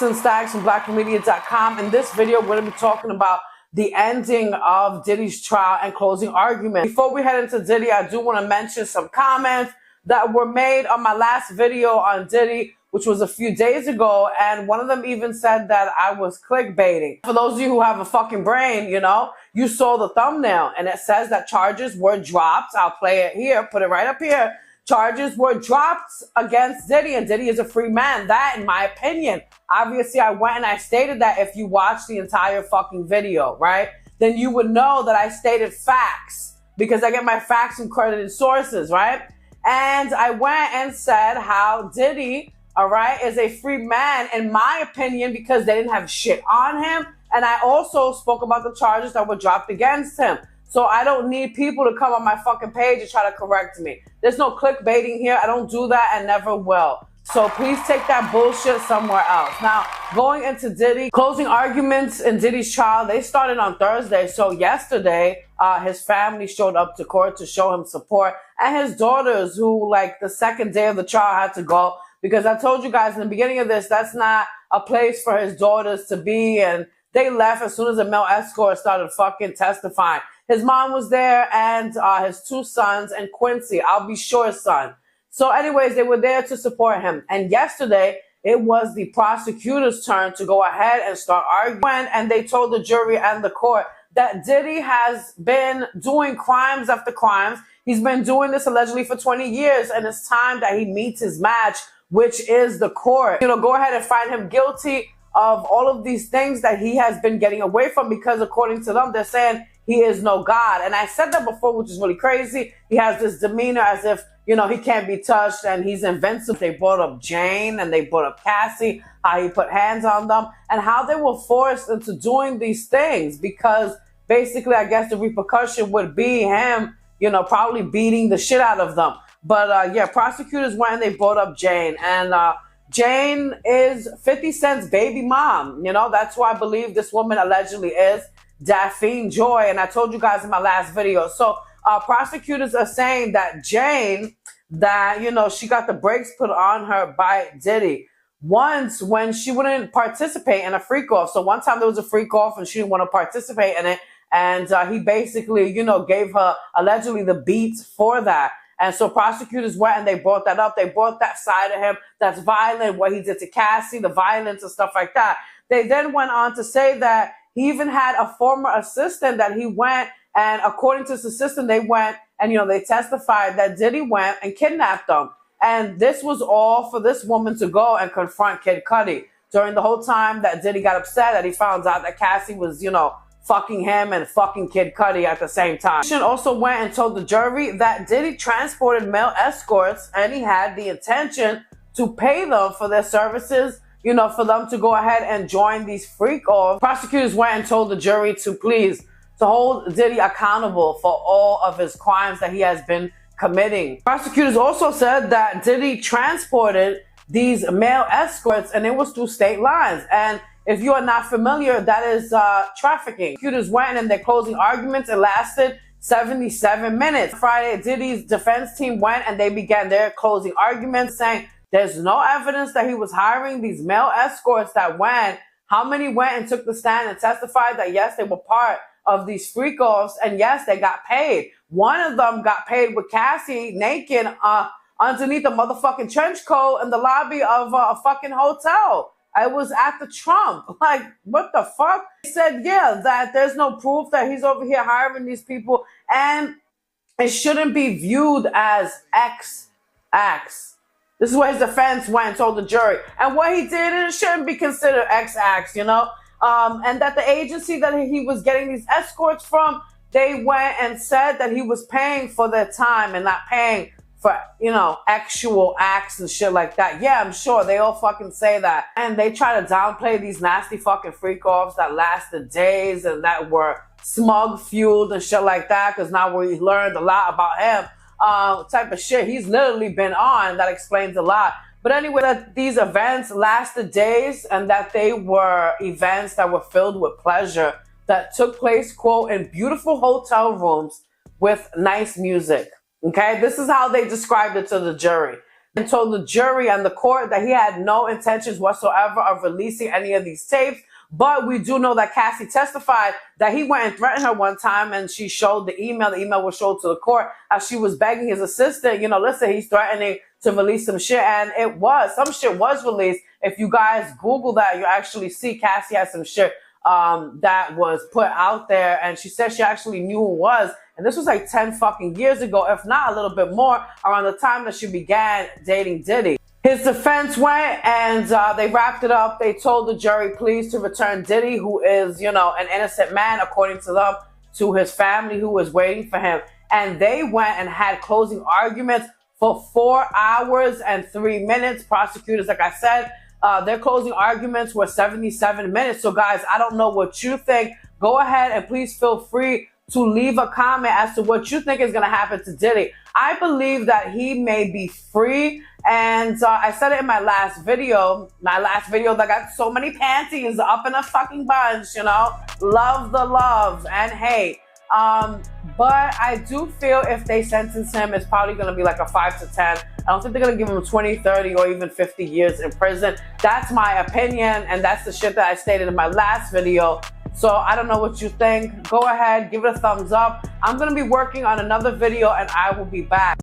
And Stacks from blackmedia.com. In this video, we're going to be talking about the ending of Diddy's trial and closing argument. Before we head into Diddy, I do want to mention some comments that were made on my last video on Diddy, which was a few days ago, and one of them even said that I was clickbaiting. For those of you who have a fucking brain, you saw the thumbnail, and it says that charges were dropped. I'll play it here, put it right up here. Charges were dropped against Diddy, and Diddy is a free man. That, in my opinion. Obviously, I went and I stated that. If you watch the entire fucking video, right, then you would know that I stated facts, because I get my facts from credited sources, right? And I went and said how Diddy, all right, is a free man, in my opinion, because they didn't have shit on him. And I also spoke about the charges that were dropped against him. So I don't need people to come on my fucking page and try to correct me. There's no clickbaiting here. I don't do that and never will. So please take that bullshit somewhere else. Now, going into Diddy, closing arguments in Diddy's trial, they started on Thursday. So yesterday, his family showed up to court to show him support. And his daughters, who like the second day of the trial had to go. Because I told you guys in the beginning of this, that's not a place for his daughters to be. And they left as soon as the male escort started fucking testifying. His mom was there, and his two sons, and Quincy, I'll be sure's son. So anyways, they were there to support him. And yesterday, it was the prosecutor's turn to go ahead and start arguing. And they told the jury and the court that Diddy has been doing crimes after crimes. He's been doing this allegedly for 20 years. And it's time that he meets his match, which is the court. Go ahead and find him guilty of all of these things that he has been getting away from, because according to them, they're saying he is no God. And I said that before, which is really crazy. He has this demeanor as if, he can't be touched and he's invincible. They brought up Jane and they brought up Cassie, how he put hands on them and how they were forced into doing these things, because basically, I guess the repercussion would be him, probably beating the shit out of them. But yeah, prosecutors went and they brought up Jane, and Jane is 50 Cent's baby mom. That's who I believe this woman allegedly is, Daphne Joy. And I told you guys in my last video. So prosecutors are saying that Jane, she got the brakes put on her by Diddy once when she wouldn't participate in a freak off. So one time there was a freak off and she didn't want to participate in it. And he basically, gave her allegedly the beats for that. And so prosecutors went and they brought that up. They brought that side of him that's violent, what he did to Cassie, the violence and stuff like that. They then went on to say that he even had a former assistant that he went, and according to his assistant, they went and, they testified that Diddy went and kidnapped them. And this was all for this woman to go and confront Kid Cudi during the whole time that Diddy got upset that he found out that Cassie was, fucking him and fucking Kid Cudi at the same time. She also went and told the jury that Diddy transported male escorts and he had the intention to pay them for their services, for them to go ahead and join these freak-offs. Prosecutors went and told the jury to hold Diddy accountable for all of his crimes that he has been committing. Prosecutors also said that Diddy transported these male escorts and it was through state lines. And if you are not familiar, that is trafficking. Prosecutors went in their closing arguments. It lasted 77 minutes. Friday, Diddy's defense team went and they began their closing arguments, saying there's no evidence that he was hiring these male escorts that went. How many went and took the stand and testified that, yes, they were part of these freak-offs, and yes, they got paid. One of them got paid with Cassie naked underneath a motherfucking trench coat in the lobby of a fucking hotel. I was at the Trump. Like, what the fuck? He said, yeah, that there's no proof that he's over here hiring these people, and it shouldn't be viewed as X acts. This is what his defense went and told the jury. And what he did, it shouldn't be considered X acts, and that the agency that he was getting these escorts from, they went and said that he was paying for their time and not paying for, actual acts and shit like that. Yeah, I'm sure they all fucking say that. And they try to downplay these nasty fucking freak-offs that lasted days and that were smug-fueled and shit like that, because now we learned a lot about him. Type of shit he's literally been on. That explains a lot. But anyway, that these events lasted days and that they were events that were filled with pleasure that took place, quote, in beautiful hotel rooms with nice music. Okay, this is how they described it to the jury. and told the jury and the court that he had no intentions whatsoever of releasing any of these tapes. But we do know that Cassie testified that he went and threatened her one time, and she showed the email. The email was showed to the court as she was begging his assistant, listen, he's threatening to release some shit. And some shit was released. If you guys Google that, you actually see Cassie had some shit that was put out there. And she said she actually knew who it was. And this was like 10 fucking years ago, if not a little bit more, around the time that she began dating Diddy. His defense went and they wrapped it up. They told the jury, please, to return Diddy, who is, an innocent man, according to them, to his family who was waiting for him. And they went and had closing arguments for 4 hours and 3 minutes. Prosecutors, like I said, their closing arguments were 77 minutes. So, guys, I don't know what you think. Go ahead and please feel free to leave a comment as to what you think is going to happen to Diddy. I believe that he may be free. And I said it in my last video that got so many panties up in a fucking bunch, love the love and hate. But I do feel if they sentence him, it's probably going to be like a 5 to 10. I don't think they're going to give him 20, 30, or even 50 years in prison. That's my opinion, and that's the shit that I stated in my last video. So I don't know what you think. Go ahead, give it a thumbs up. I'm going to be working on another video, and I will be back.